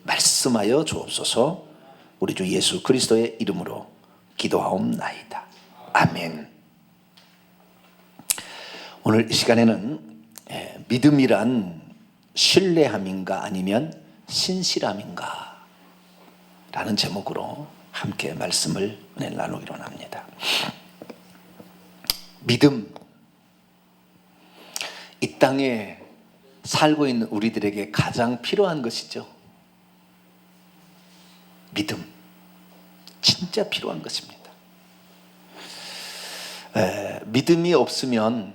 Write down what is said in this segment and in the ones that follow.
말씀하여 주옵소서. 우리 주 예수 그리스도의 이름으로 기도하옵나이다. 아멘. 오늘 이 시간에는 믿음이란 신뢰함인가 아니면 신실함인가 라는 제목으로 함께 말씀을 나누기로 합니다. 믿음, 이 땅에 살고 있는 우리들에게 가장 필요한 것이죠. 믿음, 진짜 필요한 것입니다. 믿음이 없으면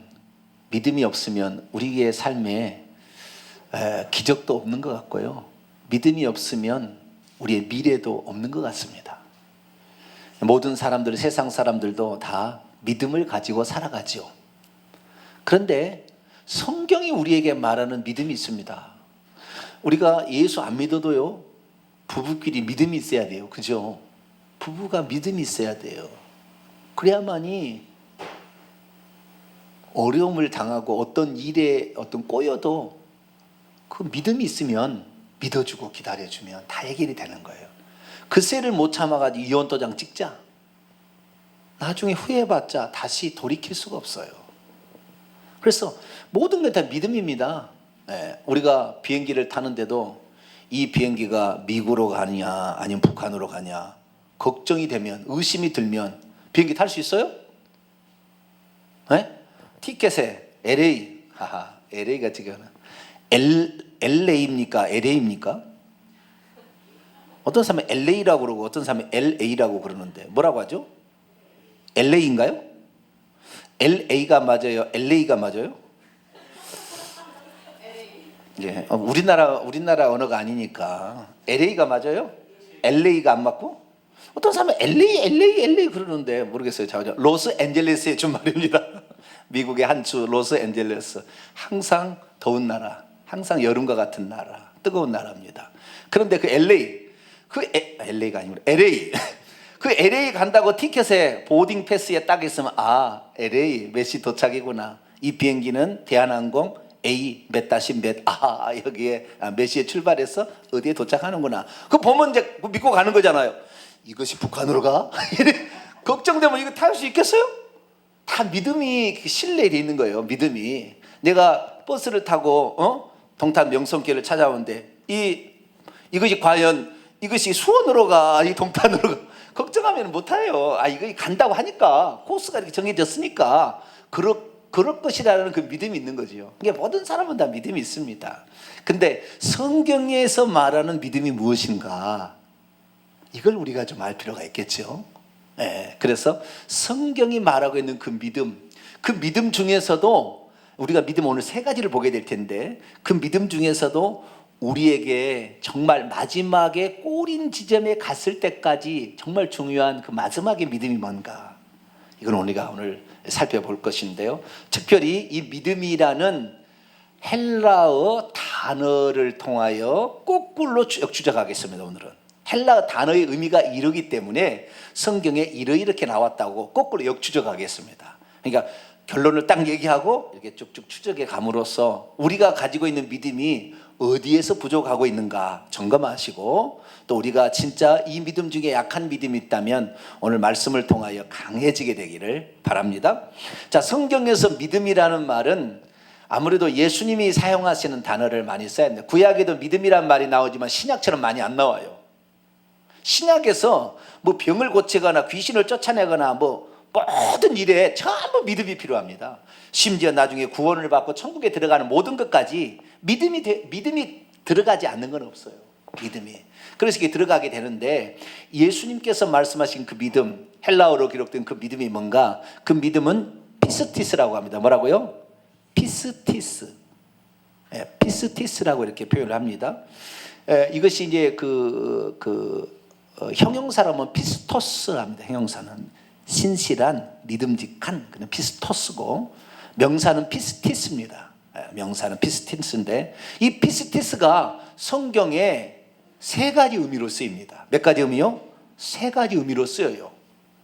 우리의 삶에 기적도 없는 것 같고요. 믿음이 없으면 우리의 미래도 없는 것 같습니다. 모든 사람들, 세상 사람들도 다 믿음을 가지고 살아가죠. 그런데 성경이 우리에게 말하는 믿음이 있습니다. 우리가 예수 안 믿어도요, 부부끼리 믿음이 있어야 돼요. 그죠? 부부가 믿음이 있어야 돼요. 그래야만이 어려움을 당하고 어떤 일에 꼬여도 그 믿음이 있으면 믿어주고 기다려주면 다 해결이 되는 거예요. 그 쇠를 못 참아가지고 이혼 도장 찍자. 나중에 후회해봤자 다시 돌이킬 수가 없어요. 그래서 모든 게 다 믿음입니다. 우리가 비행기를 타는데도 이 비행기가 미국으로 가냐 아니면 북한으로 가냐 걱정이 되면, 의심이 들면 비행기 탈 수 있어요? 티켓에 LA, LA가 지금 LA입니까? LA입니까? 어떤 사람은 LA라고 그러고 어떤 사람은 LA라고 그러는데 뭐라고 하죠? LA인가요? LA가 맞아요? LA가 맞아요? 예, 우리나라 언어가 아니니까 LA가 맞아요? LA가 안 맞고? 어떤 사람은 LA 그러는데 모르겠어요. 로스앤젤레스의 주말입니다. 미국의 한 주 로스앤젤레스. 항상 더운 나라, 항상 여름과 같은 나라, 뜨거운 나라입니다. 그런데 그 LA가 아니고 LA 그 LA 간다고 티켓에 보딩 패스에 딱 있으면 LA 몇 시 도착이구나. 이 비행기는 대한항공 A 몇 여기에 몇 시에 출발해서 어디에 도착하는구나. 그거 보면 이제 믿고 가는 거잖아요. 이것이 북한으로 가? 걱정되면 이거 탈 수 있겠어요? 다 믿음이 신뢰에 있는 거예요. 믿음이. 내가 버스를 타고 동탄 명성길을 찾아오는데 이것이 과연 이것이 수원으로 가, 이 동탄으로 가? 걱정하면 못해요. 이거 간다고 하니까 코스가 이렇게 정해졌으니까 그럴 것이라는 그 믿음이 있는 거죠. 이게 모든 사람은 다 믿음이 있습니다. 근데 성경에서 말하는 믿음이 무엇인가? 이걸 우리가 좀 알 필요가 있겠죠. 그래서 성경이 말하고 있는 그 믿음 중에서도 우리가 믿음 오늘 세 가지를 보게 될 텐데 그 믿음 중에서도 우리에게 정말 마지막에 꼬린 지점에 갔을 때까지 정말 중요한 그 마지막의 믿음이 뭔가, 이건 우리가 오늘 살펴볼 것인데요. 특별히 이 믿음이라는 헬라어 단어를 통하여 거꾸로 역추적하겠습니다. 오늘은 헬라어 단어의 의미가 이러기 때문에 성경에 이렇게 나왔다고 거꾸로 역추적하겠습니다. 그러니까 결론을 딱 얘기하고 이렇게 쭉쭉 추적해 감으로써 우리가 가지고 있는 믿음이 어디에서 부족하고 있는가 점검하시고, 또 우리가 진짜 이 믿음 중에 약한 믿음이 있다면 오늘 말씀을 통하여 강해지게 되기를 바랍니다. 자, 성경에서 믿음이라는 말은 아무래도 예수님이 사용하시는 단어를 많이 써야 합니다. 구약에도 믿음이란 말이 나오지만 신약처럼 많이 안 나와요. 신약에서 병을 고치거나 귀신을 쫓아내거나 모든 일에 전부 믿음이 필요합니다. 심지어 나중에 구원을 받고 천국에 들어가는 모든 것까지 믿음이 들어가지 않는 건 없어요. 믿음이. 그래서 이게 들어가게 되는데 예수님께서 말씀하신 그 믿음, 헬라어로 기록된 그 믿음이 뭔가? 그 믿음은 피스티스라고 합니다. 뭐라고요? 피스티스. 피스티스라고 이렇게 표현을 합니다. 이것이 이제 형용사라면 피스토스 합니다. 형용사는 신실한, 믿음직한 그냥 피스토스고, 명사는 피스티스입니다. 명사는 피스티스인데 이 피스티스가 성경에 세 가지 의미로 쓰입니다. 몇 가지 의미요? 세 가지 의미로 쓰여요.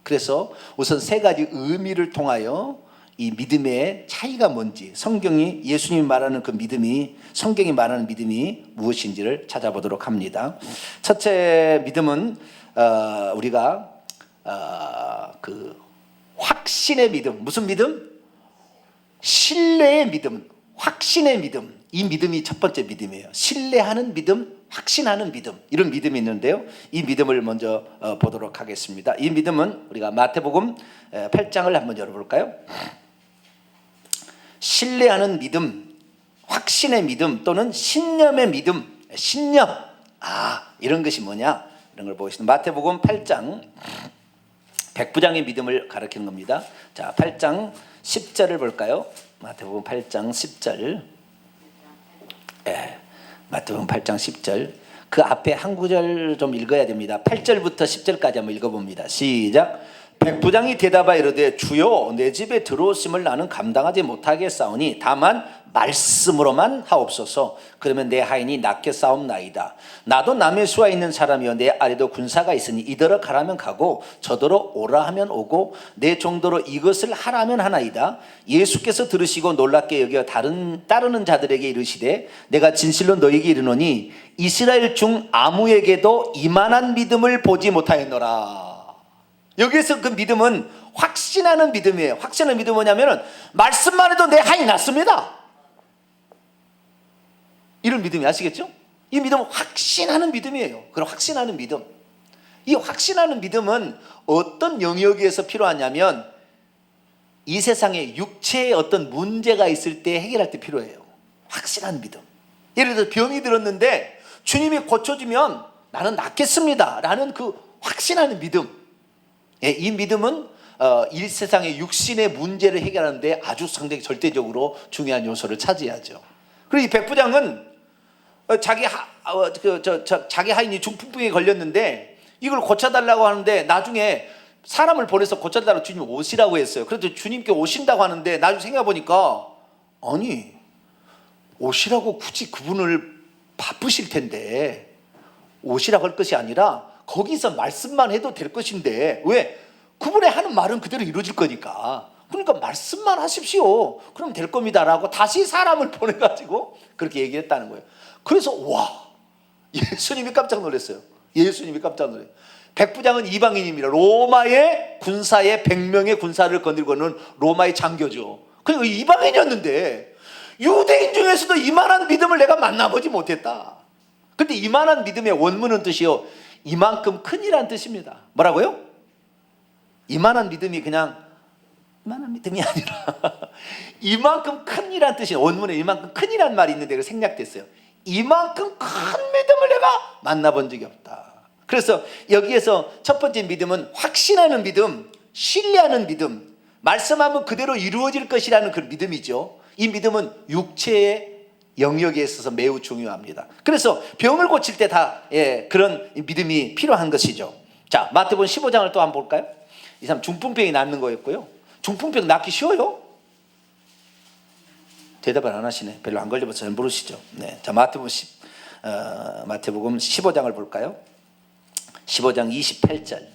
그래서 우선 세 가지 의미를 통하여 이 믿음의 차이가 뭔지, 성경이 예수님이 말하는 그 믿음이, 성경이 말하는 믿음이 무엇인지를 찾아보도록 합니다. 첫째 믿음은 우리가 그 확신의 믿음. 무슨 믿음? 신뢰의 믿음, 확신의 믿음. 이 믿음이 첫 번째 믿음이에요. 신뢰하는 믿음, 확신하는 믿음, 이런 믿음이 있는데요, 이 믿음을 먼저 보도록 하겠습니다. 이 믿음은 우리가 마태복음 8장을 한번 열어볼까요? 신뢰하는 믿음, 확신의 믿음 또는 신념의 믿음. 신념, 이런 것이 뭐냐, 이런 걸 보겠습니다. 마태복음 8장, 백부장의 믿음을 가리키는 겁니다. 자, 8장 10절을 볼까요? 마태복음 8장 10절. 마태복음 8장 10절. 그 앞에 한 구절 좀 읽어야 됩니다. 8절부터 10절까지 한번 읽어봅니다. 시작. 백부장이 대답하여 이르되 주여, 내 집에 들어오심을 나는 감당하지 못하겠사오니 다만 말씀으로만 하옵소서. 그러면 내 하인이 낫게 싸움나이다. 나도 남의 수하 있는 사람이여 내 아래도 군사가 있으니 이더러 가라면 가고 저더러 오라 하면 오고 내 정도로 이것을 하라면 하나이다. 예수께서 들으시고 놀랍게 여겨 따르는 자들에게 이르시되 내가 진실로 너희에게 이르노니 이스라엘 중 아무에게도 이만한 믿음을 보지 못하였노라. 여기에서 그 믿음은 확신하는 믿음이에요. 확신하는 믿음은 뭐냐면 말씀만 해도 내 하인이 낫습니다, 이런 믿음이, 아시겠죠? 이 믿음은 확신하는 믿음이에요. 그런 확신하는 믿음. 이 확신하는 믿음은 어떤 영역에서 필요하냐면 이 세상에 육체에 어떤 문제가 있을 때 해결할 때 필요해요. 확신하는 믿음. 예를 들어서 병이 들었는데 주님이 고쳐주면 나는 낫겠습니다 라는 그 확신하는 믿음. 이 믿음은 이 세상의 육신의 문제를 해결하는데 아주 상당히 절대적으로 중요한 요소를 차지하죠. 그리고 이 백부장은 자기 하인이 중풍병에 걸렸는데 이걸 고쳐달라고 하는데 나중에 사람을 보내서 고쳐달라고 주님 오시라고 했어요. 그래도 주님께 오신다고 하는데 나중에 생각해보니까 아니, 오시라고 굳이 그분을 바쁘실 텐데 오시라고 할 것이 아니라 거기서 말씀만 해도 될 것인데, 왜? 그분의 하는 말은 그대로 이루어질 거니까, 그러니까 말씀만 하십시오, 그럼 될 겁니다 라고 다시 사람을 보내가지고 그렇게 얘기했다는 거예요. 그래서 예수님이 깜짝 놀랐어요. 예수님이 깜짝 놀랐어요. 백부장은 이방인입니다. 로마의 군사의 100명의 군사를 거느리고는 로마의 장교죠. 그리고 이방인이었는데 유대인 중에서도 이만한 믿음을 내가 만나보지 못했다. 근데 이만한 믿음의 원문은 뜻이요, 이만큼 큰이란 뜻입니다. 뭐라고요? 이만한 믿음이 그냥 이만한 믿음이 아니라 이만큼 큰이란 뜻이에요. 원문에 이만큼 큰이란 말이 있는데 생략됐어요. 이만큼 큰 믿음을 내가 만나본 적이 없다. 그래서 여기에서 첫 번째 믿음은 확신하는 믿음, 신뢰하는 믿음, 말씀하면 그대로 이루어질 것이라는 그 믿음이죠. 이 믿음은 육체의 영역에 있어서 매우 중요합니다. 그래서 병을 고칠 때 다 그런 믿음이 필요한 것이죠. 자, 마태복음 15장을 또 한번 볼까요? 이 사람 중풍병이 낫는 거였고요. 중풍병 낫기 쉬워요? 대답을 안 하시네. 별로 안 걸려서 잘 모르시죠. 네. 자, 마태복음 15장을 볼까요? 15장 28절.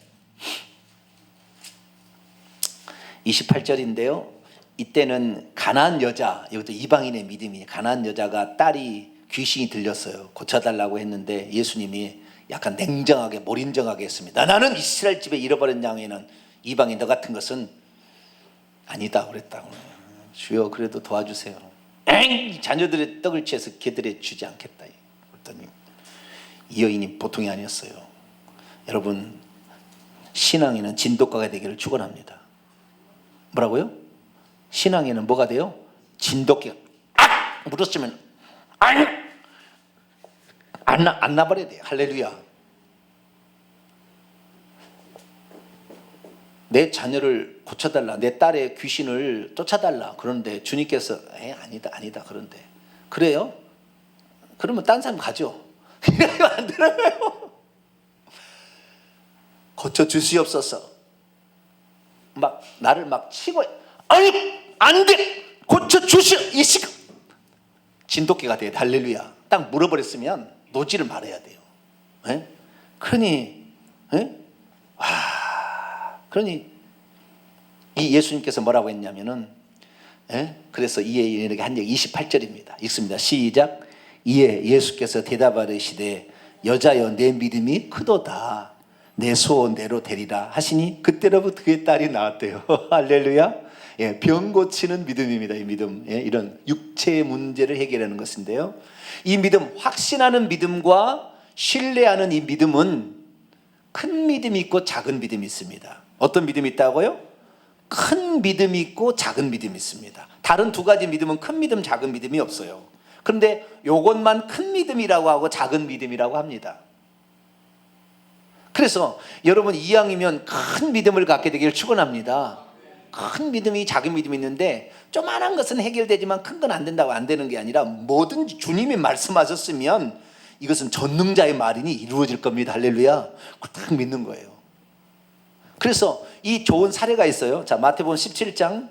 28절인데요. 이때는 가나안 여자, 이것도 이방인의 믿음이, 가나안 여자가 딸이 귀신이 들렸어요. 고쳐달라고 했는데 예수님이 약간 냉정하게, 몰인정하게 했습니다. 나는 이스라엘 집에 잃어버린 양에는 이방인 너 같은 것은 아니다 그랬다고. 주여 그래도 도와주세요. 자녀들의 떡을 취해서 개들에 주지 않겠다 그랬더니 이 여인이 보통이 아니었어요. 여러분, 신앙에는 진돗가가 되기를 축원합니다. 뭐라고요? 신앙에는 뭐가 돼요? 진돗개가 물었으면 안 나버려야 돼요. 할렐루야. 내 자녀를 고쳐달라, 내 딸의 귀신을 쫓아달라 그러는데 주님께서 아니다 그런데 그래요? 그러면 딴 사람 가죠. 이러면 안 되는 거예요. 고쳐주시옵소서. 막 나를 막 치고, 아니 안 돼, 고쳐주시오. 이 시간 진돗개가 돼요. 할렐루야. 딱 물어버렸으면 노지를 말해야 돼요. 그러니 그러니 이 예수님께서 뭐라고 했냐면은 예? 그래서 이에 이르게 한 적 28절입니다. 읽습니다. 시작. 이에 예수께서 대답하시되 여자여 내 믿음이 크도다. 내 소원대로 되리라 하시니 그때로부터 그의 딸이 나왔대요. 할렐루야. 예, 병 고치는 믿음입니다. 이 믿음. 예, 이런 육체의 문제를 해결하는 것인데요. 이 믿음, 확신하는 믿음과 신뢰하는 이 믿음은 큰 믿음이 있고 작은 믿음이 있습니다. 어떤 믿음이 있다고요? 큰 믿음이 있고 작은 믿음이 있습니다. 다른 두 가지 믿음은 큰 믿음, 작은 믿음이 없어요. 그런데 이것만 큰 믿음이라고 하고 작은 믿음이라고 합니다. 그래서 여러분 이왕이면 큰 믿음을 갖게 되기를 축원합니다. 큰 믿음이 작은 믿음이 있는데 조그만한 것은 해결되지만 큰 건 안 된다고 안 되는 게 아니라 뭐든지 주님이 말씀하셨으면 이것은 전능자의 말이니 이루어질 겁니다. 할렐루야. 그걸 딱 믿는 거예요. 그래서 이 좋은 사례가 있어요. 자, 마태복음 17장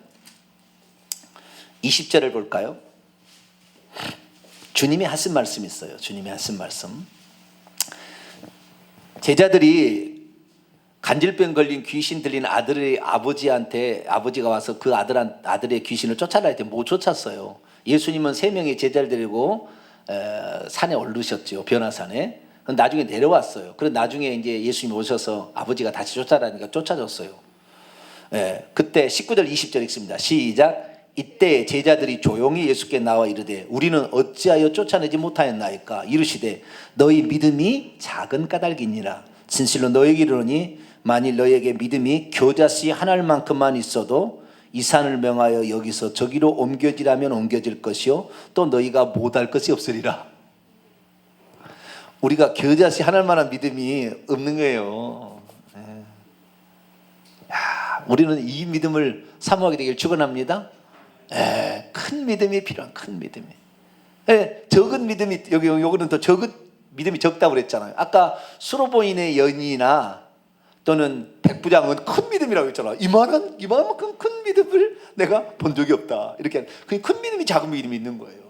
20절을 볼까요? 주님이 하신 말씀이 있어요. 주님이 하신 말씀. 제자들이 간질병 걸린 귀신 들린 아들의 아버지한테 아버지가 와서 그 아들의 귀신을 쫓아라 했더니 못 쫓았어요. 예수님은 3명의 제자를 데리고 산에 오르셨죠. 변화산에. 나중에 내려왔어요. 그래서 나중에 이제 예수님이 오셔서 아버지가 다시 쫓아라니까 쫓아줬어요. 예, 그때 19절 20절 읽습니다. 시작. 이때 제자들이 조용히 예수께 나와 이르되 우리는 어찌하여 쫓아내지 못하였나이까. 이르시되 너희 믿음이 작은 까닭이니라. 진실로 너희에게 이르노니 만일 너희에게 믿음이 겨자씨 한 알만큼만 있어도 이 산을 명하여 여기서 저기로 옮겨지라면 옮겨질 것이요 또 너희가 못할 것이 없으리라. 우리가 겨자씨 한 알만한 믿음이 없는 거예요. 야, 우리는 이 믿음을 사모하게 되길 축원합니다. 큰 믿음이 필요한 큰 믿음이. 적은 믿음이 여기는 더 적은 믿음이 적다고 그랬잖아요. 아까 수로보인의 연인이나 또는 백부장은 큰 믿음이라고 했잖아. 이만큼 큰 믿음을 내가 본 적이 없다. 이렇게 큰 믿음이 작은 믿음이 있는 거예요.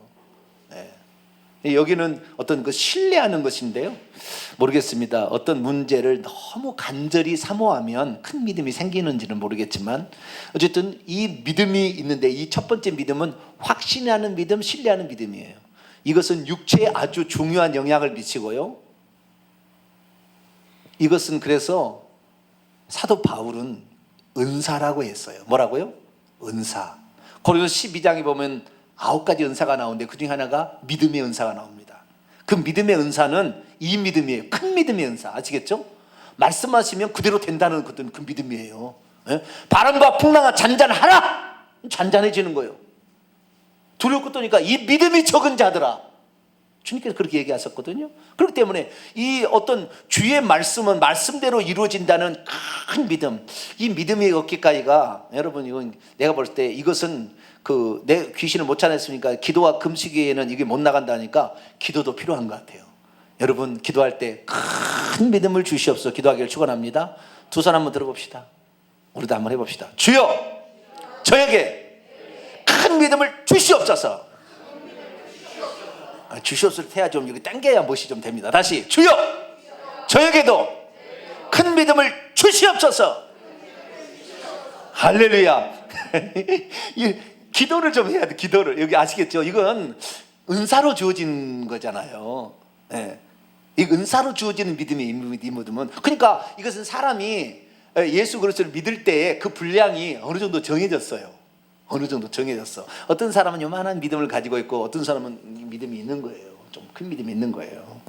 여기는 어떤 그 신뢰하는 것인데요. 모르겠습니다. 어떤 문제를 너무 간절히 사모하면 큰 믿음이 생기는지는 모르겠지만 어쨌든 이 믿음이 있는데 이 첫 번째 믿음은 확신하는 믿음, 신뢰하는 믿음이에요. 이것은 육체에 아주 중요한 영향을 미치고요. 이것은 그래서 사도 바울은 은사라고 했어요. 뭐라고요? 은사. 고린도서 12장에 보면 9가지 은사가 나오는데 그중에 하나가 믿음의 은사가 나옵니다. 그 믿음의 은사는 이 믿음이에요. 큰 믿음의 은사. 아시겠죠? 말씀하시면 그대로 된다는 그 믿음이에요. 바람과 풍랑아 잔잔하라! 잔잔해지는 거예요. 두렵고 떠니까 이 믿음이 적은 자들아. 주님께서 그렇게 얘기하셨거든요. 그렇기 때문에 이 어떤 주의 말씀은 말씀대로 이루어진다는 큰 믿음, 이 믿음이 없기까지가 여러분 이건 내가 볼 때 이것은 내 귀신을 못 찾았으니까 기도와 금식 외에는 이게 못 나간다니까 기도도 필요한 것 같아요. 여러분 기도할 때 큰 믿음을 주시옵소서. 기도하기를 축원합니다. 두 손 한번 들어봅시다. 우리도 한번 해봅시다. 주여 저에게 큰 믿음을 주시옵소서. 주시옵소서 해야 좀 여기 당겨야 멋이 좀 됩니다. 다시 주여 저에게도 큰 믿음을 주시옵소서. 할렐루야. 기도를 좀 해야 돼. 기도를. 여기 아시겠죠? 이건 은사로 주어진 거잖아요. 이 은사로 주어지는 믿음이 이 믿음은. 그러니까 이것은 사람이 예수 그리스도를 믿을 때에 그 분량이 어느 정도 정해졌어요. 어느 정도 정해졌어. 어떤 사람은 요만한 믿음을 가지고 있고 어떤 사람은 믿음이 있는 거예요. 좀 큰 믿음이 있는 거예요.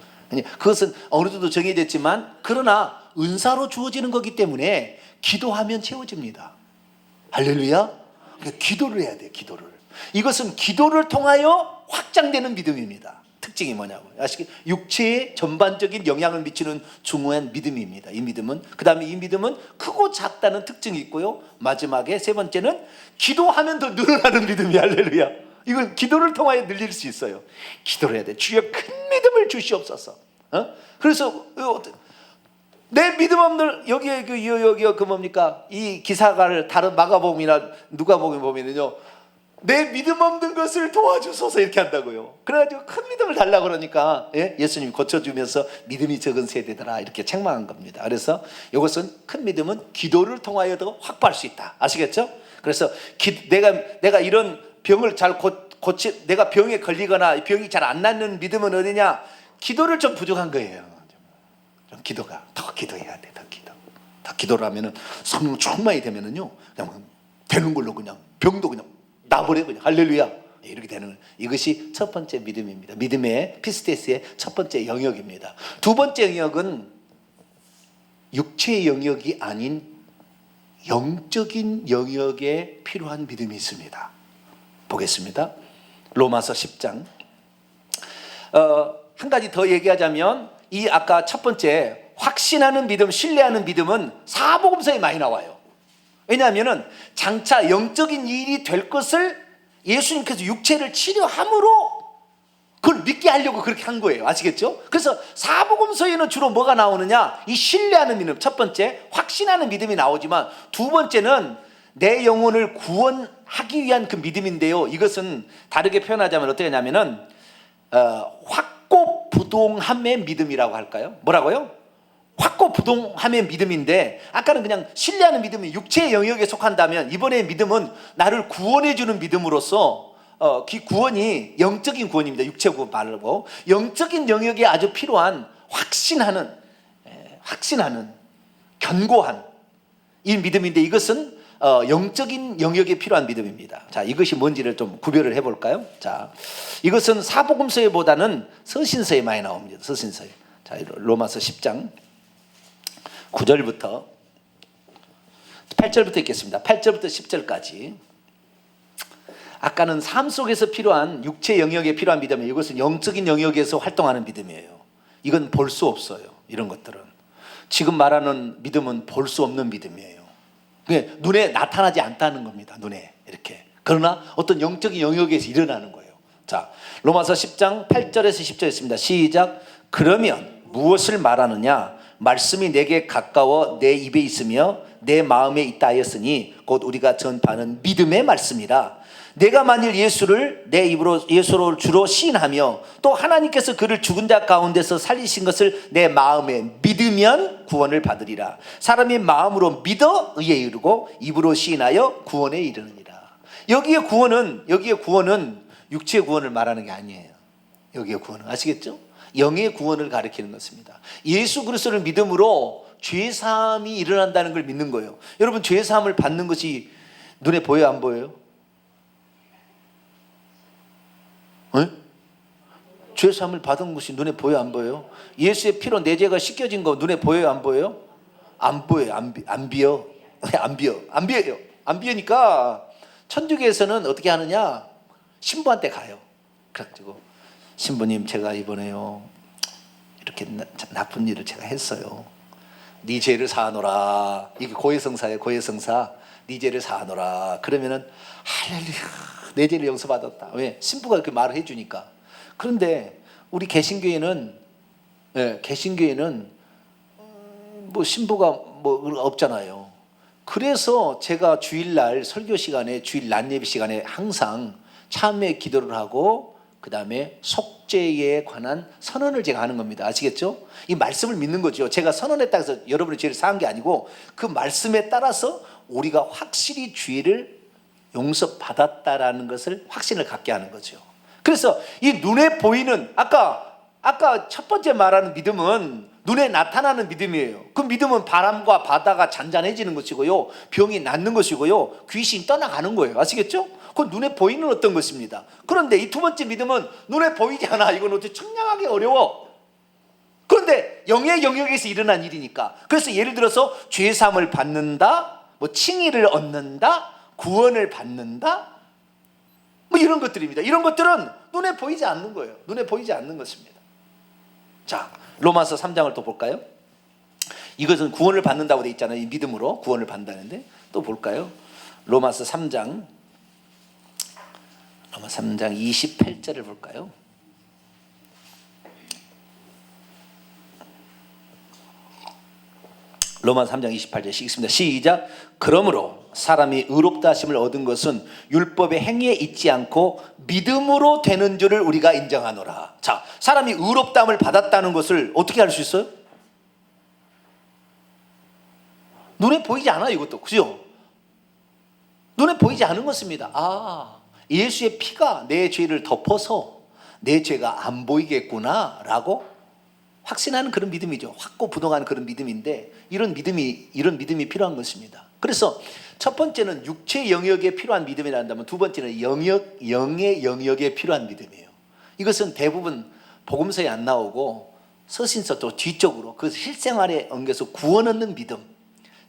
그것은 어느 정도 정해졌지만 그러나 은사로 주어지는 거기 때문에 기도하면 채워집니다. 할렐루야. 그러니까 기도를 해야 돼요. 기도를. 이것은 기도를 통하여 확장되는 믿음입니다. 특징이 뭐냐고. 육체에 전반적인 영향을 미치는 중요한 믿음입니다. 이 믿음은. 그 다음에 이 믿음은 크고 작다는 특징이 있고요. 마지막에 세 번째는 기도하면 더 늘어나는 믿음이. 할렐루야. 이건 기도를 통하여 늘릴 수 있어요. 기도를 해야 돼. 주여 큰 믿음을 주시옵소서. 그래서 내 믿음 없는 여기에 그 뭡니까? 이 기사가를 다른 마가복음이나 누가복음 보면은요. 내 믿음 없는 것을 도와주소서 이렇게 한다고요. 그래가지고 큰 믿음을 달라고 그러니까 예수님이 고쳐주면서 믿음이 적은 세대더라 이렇게 책망한 겁니다. 그래서 이것은 큰 믿음은 기도를 통하여도 확보할 수 있다. 아시겠죠? 그래서 내가 이런 병을 잘 고치, 내가 병에 걸리거나 병이 잘 안 낫는 믿음은 어디냐? 기도를 좀 부족한 거예요. 좀 기도가 더 기도해야 돼. 더 기도를 하면은 성령 충만이 되면은요, 그냥 되는 걸로 그냥 병도 그냥 나버려 그냥 할렐루야 이렇게 되는 거예요. 이것이 첫 번째 믿음입니다. 믿음의 피스테스의 첫 번째 영역입니다. 두 번째 영역은 육체의 영역이 아닌 영적인 영역에 필요한 믿음이 있습니다. 보겠습니다. 로마서 10장. 한 가지 더 얘기하자면 이 아까 첫 번째 확신하는 믿음, 신뢰하는 믿음은 사복음서에 많이 나와요. 왜냐하면 장차 영적인 일이 될 것을 예수님께서 육체를 치료함으로 그걸 믿게 하려고 그렇게 한 거예요. 아시겠죠? 그래서 사복음서에는 주로 뭐가 나오느냐? 이 신뢰하는 믿음, 첫 번째 확신하는 믿음이 나오지만 두 번째는 내 영혼을 구원하기 위한 그 믿음인데요, 이것은 다르게 표현하자면 어떻게 하냐면은 확고부동함의 믿음이라고 할까요? 뭐라고요? 확고부동함의 믿음인데, 아까는 그냥 신뢰하는 믿음이 육체의 영역에 속한다면 이번에 믿음은 나를 구원해 주는 믿음으로서 그 구원이 영적인 구원입니다. 육체 구원 말고 영적인 영역에 아주 필요한 확신하는 견고한 이 믿음인데, 이것은 영적인 영역에 필요한 믿음입니다. 자, 이것이 뭔지를 좀 구별을 해볼까요? 자, 이것은 사복음서에보다는 서신서에 많이 나옵니다. 서신서에. 자, 로마서 10장 9절부터 8절부터 읽겠습니다. 8절부터 10절까지. 아까는 삶 속에서 필요한 육체 영역에 필요한 믿음이에요. 이것은 영적인 영역에서 활동하는 믿음이에요. 이건 볼 수 없어요. 이런 것들은 지금 말하는 믿음은 볼 수 없는 믿음이에요. 눈에 나타나지 않다는 겁니다. 눈에 이렇게. 그러나 어떤 영적인 영역에서 일어나는 거예요. 자, 로마서 10장 8절에서 10절입니다. 시작. 그러면 무엇을 말하느냐? 말씀이 내게 가까워 내 입에 있으며 내 마음에 있다 하였으니 곧 우리가 전파하는 믿음의 말씀이라. 내가 만일 예수로 주로 시인하며 또 하나님께서 그를 죽은 자 가운데서 살리신 것을 내 마음에 믿으면 구원을 받으리라. 사람이 마음으로 믿어 의에 이르고 입으로 시인하여 구원에 이르느니라. 여기에 구원은 육체의 구원을 말하는 게 아니에요. 여기에 구원은 아시겠죠? 영의 구원을 가리키는 것입니다. 예수 그리스도를 믿음으로 죄사함이 일어난다는 걸 믿는 거예요. 여러분, 죄사함을 받는 것이 눈에 보여요, 안 보여요? 죄사함을 받은 것이 눈에 보여요, 안 보여요? 예수의 피로 내 죄가 씻겨진 거 눈에 보여요, 안 보여요? 안 보여요. 안 비어. 안 비어요. 안 비으니까 천주교에서는 어떻게 하느냐? 신부한테 가요. 그래가지고 신부님, 제가 이번에요 이렇게 나쁜 일을 제가 했어요. 네 죄를 사하노라. 이게 고해성사예요. 고해성사. 네 죄를 사하노라. 그러면은 할렐루야, 내 죄를 용서받았다. 왜? 신부가 그렇게 말을 해주니까. 그런데 우리 개신교회는 뭐 신부가 뭐 없잖아요. 그래서 제가 주일날 설교 시간에, 주일 낮 예배 시간에 항상 참회 기도를 하고 그 다음에 속죄에 관한 선언을 제가 하는 겁니다. 아시겠죠? 이 말씀을 믿는 거죠. 제가 선언했다 해서 여러분의 죄를 사한 게 아니고 그 말씀에 따라서 우리가 확실히 죄를 용서받았다라는 것을 확신을 갖게 하는 거죠. 그래서 이 눈에 보이는 아까 첫 번째 말하는 믿음은 눈에 나타나는 믿음이에요. 그 믿음은 바람과 바다가 잔잔해지는 것이고요, 병이 낫는 것이고요, 귀신이 떠나가는 거예요. 아시겠죠? 그건 눈에 보이는 어떤 것입니다. 그런데 이 두 번째 믿음은 눈에 보이지 않아. 이건 어떻게 청량하기 어려워. 그런데 영의 영역에서 일어난 일이니까. 그래서 예를 들어서 죄사함을 받는다, 뭐 칭의를 얻는다, 구원을 받는다, 뭐 이런 것들입니다. 이런 것들은 눈에 보이지 않는 거예요. 눈에 보이지 않는 것입니다. 자, 로마서 3장을 또 볼까요? 이것은 구원을 받는다고 돼 있잖아요. 이 믿음으로 구원을 받는다는데 또 볼까요? 로마서 3장 28절을 볼까요? 로마서 3장 28절 읽습니다. 시작. 그러므로 사람이 의롭다 하심을 얻은 것은 율법의 행위에 있지 않고 믿음으로 되는 줄을 우리가 인정하노라. 자, 사람이 의롭다함을 받았다는 것을 어떻게 알 수 있어요? 눈에 보이지 않아요. 이것도, 그죠? 눈에 보이지 않은 것입니다. 예수의 피가 내 죄를 덮어서 내 죄가 안 보이겠구나라고 확신하는 그런 믿음이죠. 확고부동한 그런 믿음인데 이런 믿음이 필요한 것입니다. 그래서 첫 번째는 육체 영역에 필요한 믿음이라 한다면 두 번째는 영의 영역에 필요한 믿음이에요. 이것은 대부분 복음서에 안 나오고 서신서 또 뒤쪽으로 그 실생활에 엉겨서 구원 얻는 믿음,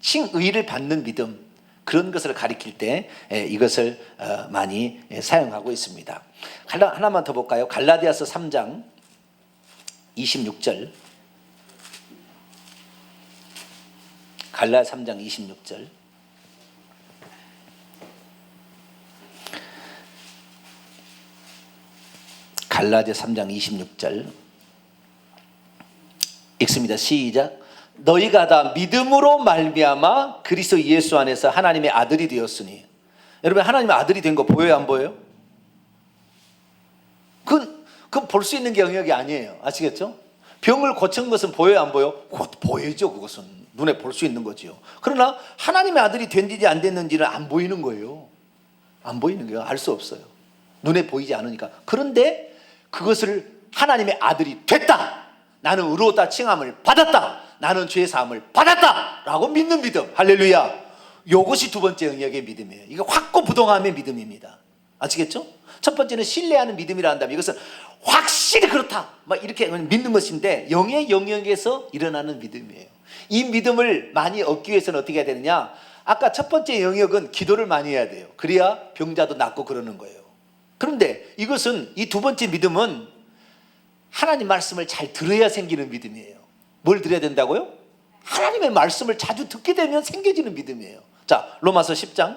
칭의를 받는 믿음, 그런 것을 가리킬 때 이것을 많이 사용하고 있습니다. 하나만 더 볼까요? 갈라디아서 3장 26절. 갈라디아 3장 26절. 갈라디아 3장 26절 읽습니다. 시작. 너희가 다 믿음으로 말미암아 그리스도 예수 안에서 하나님의 아들이 되었으니. 여러분, 하나님의 아들이 된 거 보여요, 안 보여요? 그건 볼 수 있는 게 영역이 아니에요. 아시겠죠? 병을 고친 것은 보여요, 안 보여요? 곧 보여죠. 그것은 눈에 볼 수 있는 거지요. 그러나 하나님의 아들이 됐는지 안 됐는지는 안 보이는 거예요. 안 보이는 거예요. 알 수 없어요. 눈에 보이지 않으니까. 그런데 그것을 하나님의 아들이 됐다, 나는 의로웠다 칭함을 받았다, 나는 죄 사함을 받았다 라고 믿는 믿음. 할렐루야. 이것이 두 번째 영역의 믿음이에요. 이게 확고부동함의 믿음입니다. 아시겠죠? 첫 번째는 신뢰하는 믿음이라 한다면 이것은 확실히 그렇다 막 이렇게 믿는 것인데 영의 영역에서 일어나는 믿음이에요. 이 믿음을 많이 얻기 위해서는 어떻게 해야 되느냐? 아까 첫 번째 영역은 기도를 많이 해야 돼요. 그래야 병자도 낫고 그러는 거예요. 그런데 이것은, 이 두 번째 믿음은 하나님 말씀을 잘 들어야 생기는 믿음이에요. 뭘 들어야 된다고요? 하나님의 말씀을 자주 듣게 되면 생겨지는 믿음이에요. 자, 로마서 10장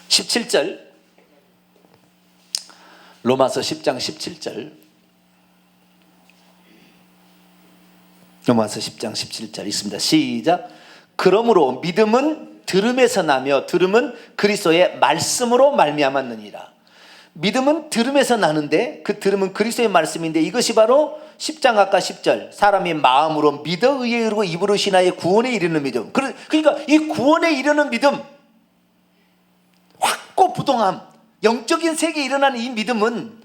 17절. 로마서 10장 17절. 로마서 10장 17절 있습니다. 시작. 그러므로 믿음은 들음에서 나며 들음은 그리스도의 말씀으로 말미암았느니라. 믿음은 들음에서 나는데 그 들음은 그리스도의 말씀인데 이것이 바로 10장 아까 10절 사람이 마음으로 믿어 의에 이르고 입으로 신하여 구원에 이르는 믿음. 그러니까 이 구원에 이르는 믿음, 확고부동함, 영적인 세계에 일어나는 이 믿음은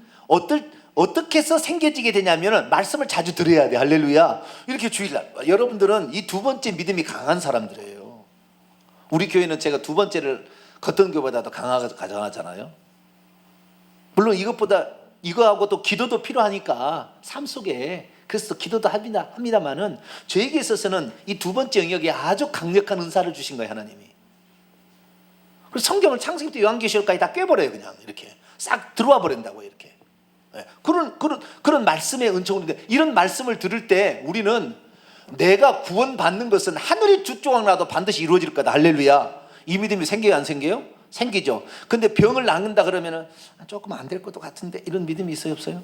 어떻게 해서 생겨지게 되냐면 말씀을 자주 들어야 돼. 할렐루야. 이렇게 주일날 여러분들은 이 두 번째 믿음이 강한 사람들이에요. 우리 교회는 제가 두 번째를 겉던 교회보다도 강하게 가져가잖아요. 물론 이거하고 또 기도도 필요하니까 삶 속에 그래서 기도도 합니다만은 저에게 있어서는 이 두 번째 영역에 아주 강력한 은사를 주신 거예요, 하나님이. 그래서 성경을 창세기부터 요한계시록까지 다 꿰버려요. 그냥 이렇게 싹 들어와 버린다고 이렇게. 그런 말씀의 은총인데 이런 말씀을 들을 때 우리는 내가 구원받는 것은 하늘의 주조각 나도 반드시 이루어질 거다. 할렐루야. 이 믿음이 생겨요, 안 생겨요? 생기죠. 근데 병을 낫는다 그러면은 조금 안 될 것도 같은데 이런 믿음이 있어요, 없어요?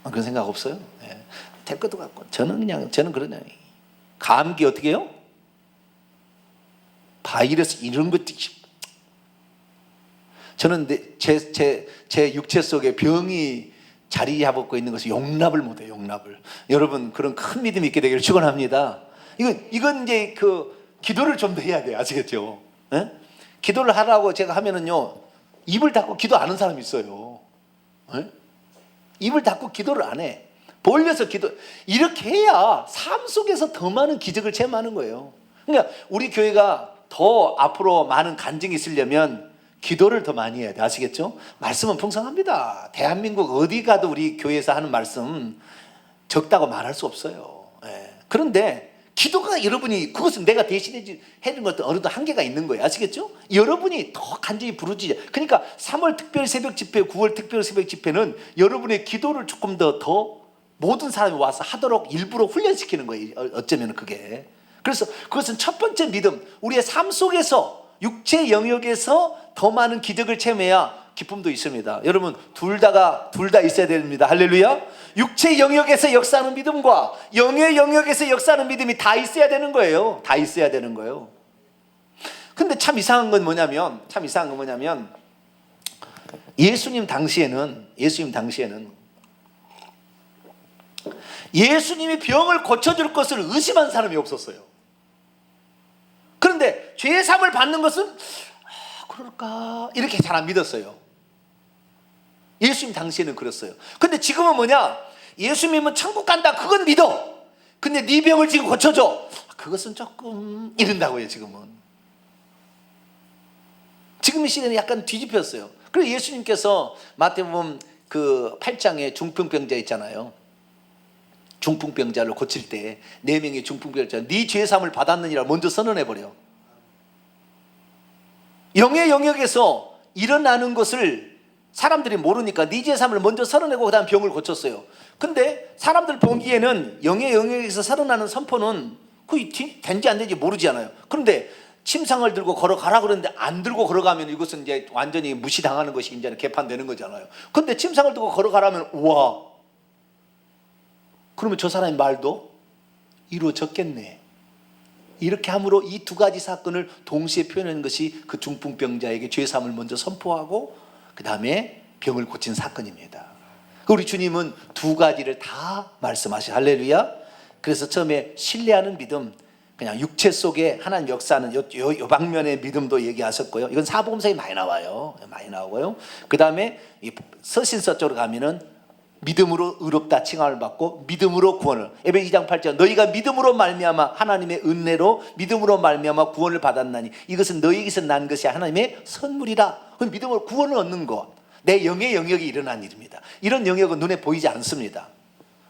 그런 생각 없어요? 네. 될 것도 같고. 저는 그러냐. 감기 어떻게 해요? 바이러스 이런 것도. 저는 제 육체 속에 병이 자리 잡고 있는 것을 용납을 못해요. 용납을. 여러분 그런 큰 믿음이 있게 되기를 축원합니다. 이건 이제 기도를 좀 더 해야 돼요. 아시겠죠? 네? 기도를 하라고 제가 하면은요 입을 닫고 기도 안 하는 사람이 있어요. 네? 입을 닫고 기도를 안 해. 벌려서 기도. 이렇게 해야 삶 속에서 더 많은 기적을 체험하는 거예요. 그러니까 우리 교회가 더 앞으로 많은 간증이 있으려면 기도를 더 많이 해야 돼. 아시겠죠? 말씀은 풍성합니다. 대한민국 어디 가도 우리 교회에서 하는 말씀 적다고 말할 수 없어요. 예. 그런데 기도가 여러분이 그것은 내가 대신해 주는 것도 어느 정도 한계가 있는 거예요. 아시겠죠? 여러분이 더 간절히 부르짖어. 그러니까 3월 특별 새벽 집회, 9월 특별 새벽 집회는 여러분의 기도를 조금 더 모든 사람이 와서 하도록 일부러 훈련시키는 거예요. 어쩌면 그게. 그래서 그것은 첫 번째 믿음. 우리의 삶 속에서 육체 영역에서 더 많은 기적을 체험해야 기쁨도 있습니다. 여러분 둘 다 있어야 됩니다. 할렐루야. 육체 영역에서 역사하는 믿음과 영의 영역에서 역사하는 믿음이 다 있어야 되는 거예요. 다 있어야 되는 거예요. 근데 참 이상한 건 뭐냐면 예수님 당시에는 예수님이 병을 고쳐줄 것을 의심한 사람이 없었어요. 죄 사함을 받는 것은 그럴까 이렇게 잘 안 믿었어요. 예수님 당시에는 그랬어요. 근데 지금은 뭐냐? 예수 믿으면 천국 간다, 그건 믿어. 근데 네 병을 지금 고쳐줘, 그것은 조금 이른다고요. 지금 이 시대는 약간 뒤집혔어요. 그래서 예수님께서 마태복음 그 8장에 중풍병자 있잖아요. 중풍병자를 고칠 때 4명의 중풍병자, 네 죄사함을 받았느니라 먼저 선언해버려. 영의 영역에서 일어나는 것을 사람들이 모르니까 네 죄사함을 먼저 선언하고 그 다음 병을 고쳤어요. 근데 사람들 보기에는 영의 영역에서 선언하는 선포는 그게 된지 안 된지 모르지 않아요. 그런데 침상을 들고 걸어가라 그러는데 안 들고 걸어가면 이것은 이제 완전히 무시당하는 것이 이제 개판되는 거잖아요. 근데 침상을 들고 걸어가라면 우와, 그러면 저 사람의 말도 이루어졌겠네. 이렇게 함으로 이 두 가지 사건을 동시에 표현하는 것이 그 중풍병자에게 죄사함을 먼저 선포하고 그 다음에 병을 고친 사건입니다. 우리 주님은 두 가지를 다 말씀하셔. 할렐루야. 그래서 처음에 신뢰하는 믿음, 그냥 육체 속에 하나님 역사하는 요 방면의 믿음도 얘기하셨고요. 이건 사복음서에 많이 나와요. 많이 나오고요. 그 다음에 서신서 쪽으로 가면은 믿음으로 의롭다 칭함을 받고 믿음으로 구원을, 에베소서 2장 8절, 너희가 믿음으로 말미암아 하나님의 은혜로 믿음으로 말미암아 구원을 받았나니 이것은 너희에게서 난 것이 하나님의 선물이라. 그 믿음으로 구원을 얻는 것, 내 영의 영역이 일어난 일입니다. 이런 영역은 눈에 보이지 않습니다.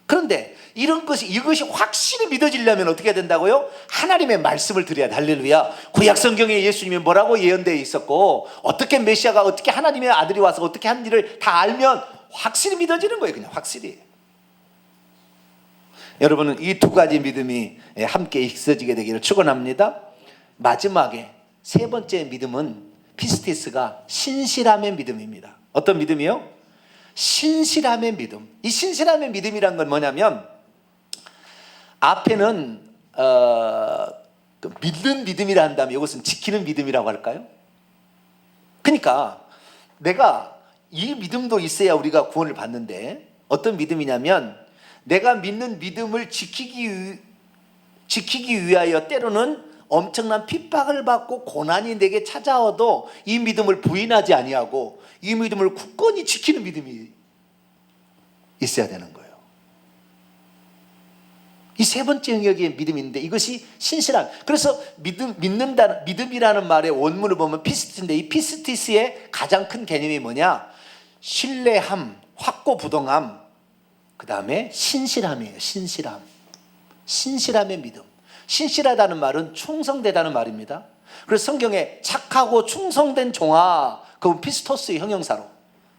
그런데 이것이 확실히 믿어지려면 어떻게 해야 된다고요? 하나님의 말씀을 드려야 돼. 할렐루야. 구약 성경에 예수님이 뭐라고 예언되어 있었고 어떻게 메시아가 어떻게 하나님의 아들이 와서 어떻게 한 일을 다 알면 확실히 믿어지는 거예요. 그냥 확실히. 여러분은 이 두 가지 믿음이 함께 있어지게 되기를 축원합니다. 마지막에 세 번째 믿음은 피스티스가 신실함의 믿음입니다. 어떤 믿음이요? 신실함의 믿음. 이 신실함의 믿음이란 건 뭐냐면 앞에는 믿는 믿음이라 한다면 이것은 지키는 믿음이라고 할까요? 그러니까 내가 이 믿음도 있어야 우리가 구원을 받는데, 어떤 믿음이냐면 내가 믿는 믿음을 지키기 위하여 때로는 엄청난 핍박을 받고 고난이 내게 찾아와도 이 믿음을 부인하지 아니하고 이 믿음을 굳건히 지키는 믿음이 있어야 되는 거예요. 이 세 번째 영역의 믿음인데 이것이 신실함. 그래서 믿음이라는 말의 원문을 보면 피스티스인데, 이 피스티스의 가장 큰 개념이 뭐냐? 신뢰함, 확고부동함, 그 다음에 신실함이에요. 신실함의 믿음. 신실하다는 말은 충성되다는 말입니다. 그래서 성경에 착하고 충성된 종아, 그건 피스토스의 형용사로,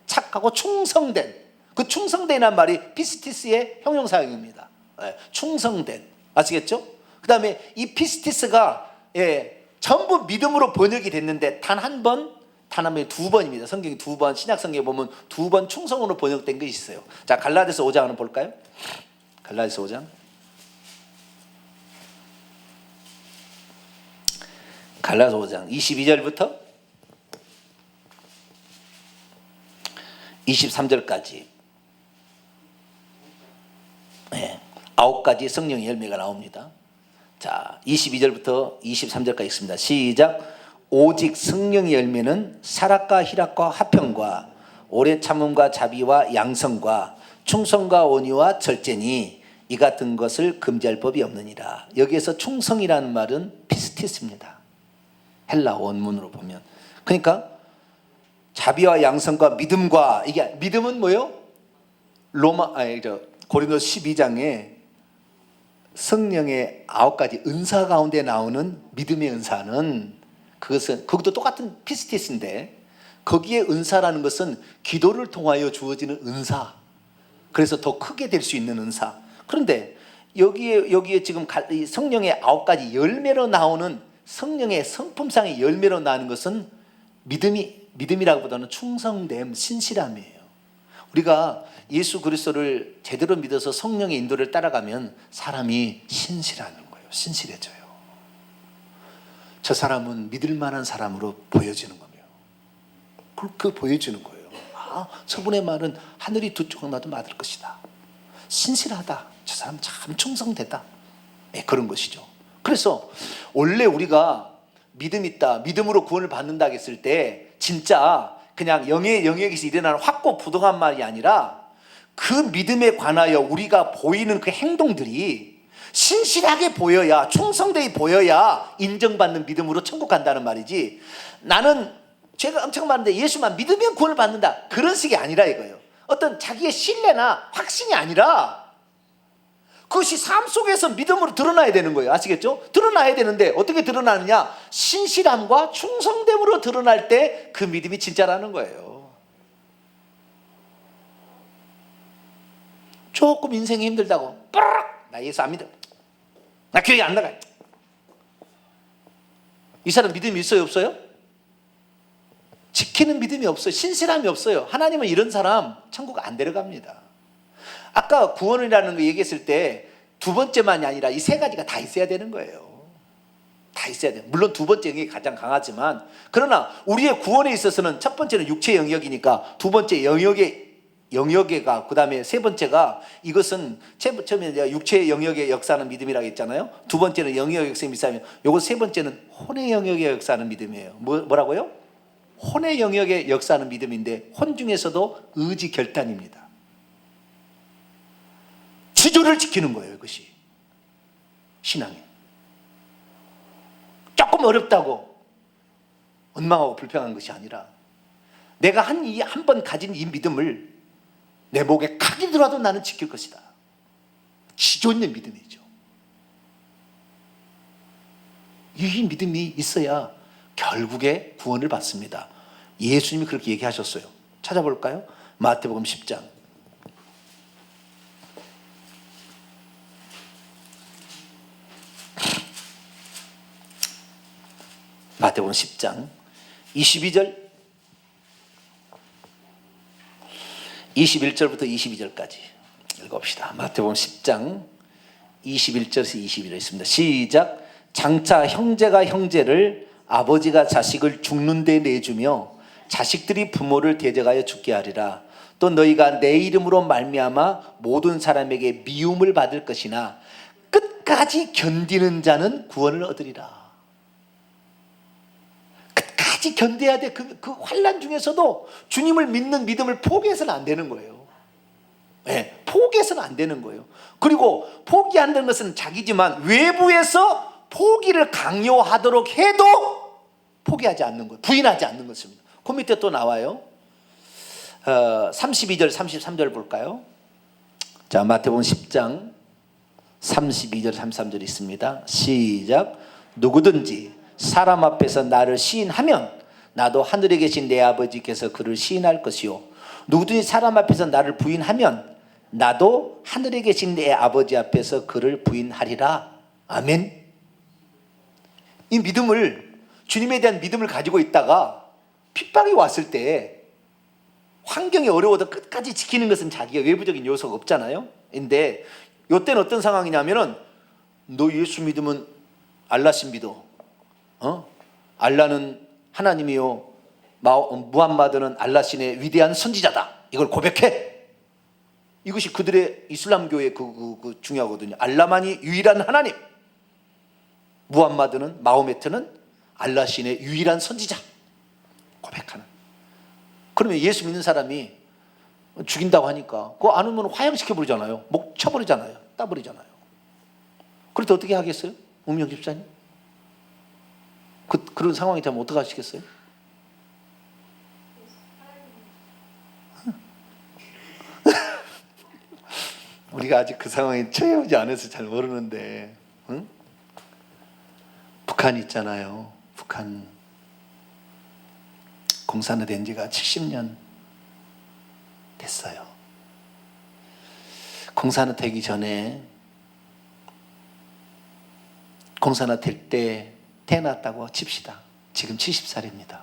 착하고 충성된, 그 충성된이라는 말이 피스티스의 형용사형입니다. 충성된, 아시겠죠? 그 다음에 이 피스티스가 전부 믿음으로 번역이 됐는데 단 한 번, 두 번입니다. 성경이 두 번, 신약 성경에 보면 두 번 충성으로 번역된 것이 있어요. 자, 갈라디아서 5장 한번 볼까요? 갈라디아서 5장. 갈라디아서 5장 22절부터 23절까지 9가지 성령의 열매가 나옵니다. 자, 22절부터 23절까지 있습니다. 시작. 오직 성령의 열매는 사랑과 희락과 화평과 오래 참음과 자비와 양성과 충성과 온유와 절제니 이 같은 것을 금지할 법이 없느니라. 여기에서 충성이라는 말은 피스티스입니다. 헬라 원문으로 보면. 그러니까 자비와 양성과 믿음과, 이게 믿음은 뭐예요? 고린도서 12장에 성령의 9가지 은사 가운데 나오는 믿음의 은사는, 그것도 똑같은 피스티스인데 거기에 은사라는 것은 기도를 통하여 주어지는 은사, 그래서 더 크게 될 수 있는 은사. 그런데 여기에 지금 성령의 9가지 열매로 나오는, 성령의 성품상의 열매로 나오는 것은 믿음이라기보다는 충성됨, 신실함이에요. 우리가 예수 그리스도를 제대로 믿어서 성령의 인도를 따라가면 사람이 신실하는 거예요. 신실해져요. 저 사람은 믿을 만한 사람으로 보여지는 거예요. 그 보여주는 거예요. 아, 저분의 말은 하늘이 두 조각 나도 맞을 것이다. 신실하다. 저 사람 참 충성되다. 그런 것이죠. 그래서 원래 우리가 믿음 있다, 믿음으로 구원을 받는다 했을 때 진짜 그냥 영의 영역에서 일어나는 확고부동한 말이 아니라 그 믿음에 관하여 우리가 보이는 그 행동들이 신실하게 보여야, 충성되게 보여야 인정받는 믿음으로 천국 간다는 말이지, 나는 죄가 엄청 많은데 예수만 믿으면 구원을 받는다, 그런 식이 아니라 이거예요. 어떤 자기의 신뢰나 확신이 아니라 그것이 삶 속에서 믿음으로 드러나야 되는 거예요. 아시겠죠? 드러나야 되는데 어떻게 드러나느냐? 신실함과 충성됨으로 드러날 때 그 믿음이 진짜라는 거예요. 조금 인생이 힘들다고 나 예수 안 믿어, 나 교회 안 나가, 이 사람 믿음이 있어요, 없어요? 지키는 믿음이 없어요. 신실함이 없어요. 하나님은 이런 사람 천국 안 데려갑니다. 아까 구원이라는 거 얘기했을 때 두 번째만이 아니라 이 세 가지가 다 있어야 되는 거예요. 다 있어야 돼요. 물론 두 번째 영역이 가장 강하지만, 그러나 우리의 구원에 있어서는 첫 번째는 육체 영역이니까 두 번째 영역에가 그 다음에 세 번째가, 이것은 처음에 내가 육체 영역에 역사하는 믿음이라고 했잖아요. 두 번째는 영역 역사의 믿음이면, 요거 세 번째는 혼의 영역에 역사하는 믿음이에요. 뭐라고요? 혼의 영역에 역사하는 믿음인데, 혼 중에서도 의지 결단입니다. 지조를 지키는 거예요. 이것이 신앙이. 조금 어렵다고 원망하고 불평한 것이 아니라, 내가 한 번 가진 이 믿음을 내 목에 칼이 들어도 나는 지킬 것이다. 지조 있는 믿음이죠. 이 믿음이 있어야 결국에 구원을 받습니다. 예수님이 그렇게 얘기하셨어요. 찾아볼까요? 마태복음 10장. 마태복음 10장 22절 21절부터 22절까지 읽어봅시다. 마태복음 10장 21절에서 22절 있습니다. 시작. 장차 형제가 형제를, 아버지가 자식을 죽는 데 내주며 자식들이 부모를 대적하여 죽게 하리라. 또 너희가 내 이름으로 말미암아 모든 사람에게 미움을 받을 것이나 끝까지 견디는 자는 구원을 얻으리라. 끝까지 견뎌야 돼. 그 환난 중에서도 주님을 믿는 믿음을 포기해서는 안 되는 거예요. 네, 포기해서는 안 되는 거예요. 그리고 포기한다는 것은 자기지만 외부에서 포기를 강요하도록 해도 포기하지 않는 거예요. 부인하지 않는 것입니다. 그 밑에 또 나와요. 32절 33절 볼까요? 자, 마태복음 10장 32절 33절 있습니다. 시작. 누구든지 사람 앞에서 나를 시인하면 나도 하늘에 계신 내 아버지께서 그를 시인할 것이요, 누구든지 사람 앞에서 나를 부인하면 나도 하늘에 계신 내 아버지 앞에서 그를 부인하리라. 아멘. 이 믿음을, 주님에 대한 믿음을 가지고 있다가 핍박이 왔을 때, 환경이 어려워도 끝까지 지키는 것은 자기의 외부적인 요소가 없잖아요. 근데 이때는 어떤 상황이냐면은, 너 예수 믿으면 알라신 믿어. 알라는 하나님이요, 무함마드는 알라신의 위대한 선지자다. 이걸 고백해. 이것이 그들의 이슬람교의 그 중요하거든요. 알라만이 유일한 하나님, 무함마드는, 마호메트는 알라신의 유일한 선지자. 고백하는. 그러면 예수 믿는 사람이 죽인다고 하니까 그거 안 오면 화형시켜버리잖아요. 목 쳐버리잖아요. 따버리잖아요. 그럴 때 어떻게 하겠어요? 운명 집사님? 그런 상황이 되면 어떻게 하시겠어요? 우리가 아직 그 상황에 처해오지 않아서 잘 모르는데, 응? 북한 있잖아요. 북한 공산화된 지가 70년 됐어요. 공산화 되기 전에, 공산화 될 때 태어났다고 칩시다. 지금 70살입니다.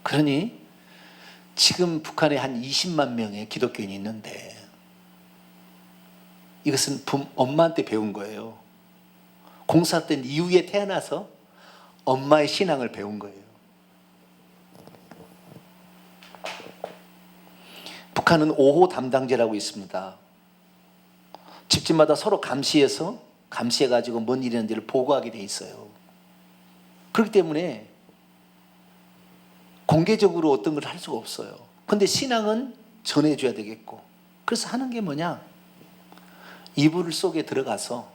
그러니 지금 북한에 한 20만 명의 기독교인이 있는데, 이것은 엄마한테 배운 거예요. 공산화된 이후에 태어나서 엄마의 신앙을 배운 거예요. 북한은 5호 담당제라고 있습니다. 집집마다 서로 감시해가지고 뭔 일이 있는지를 보고하게 돼 있어요. 그렇기 때문에 공개적으로 어떤 걸 할 수가 없어요. 근데 신앙은 전해줘야 되겠고, 그래서 하는 게 뭐냐? 이불 속에 들어가서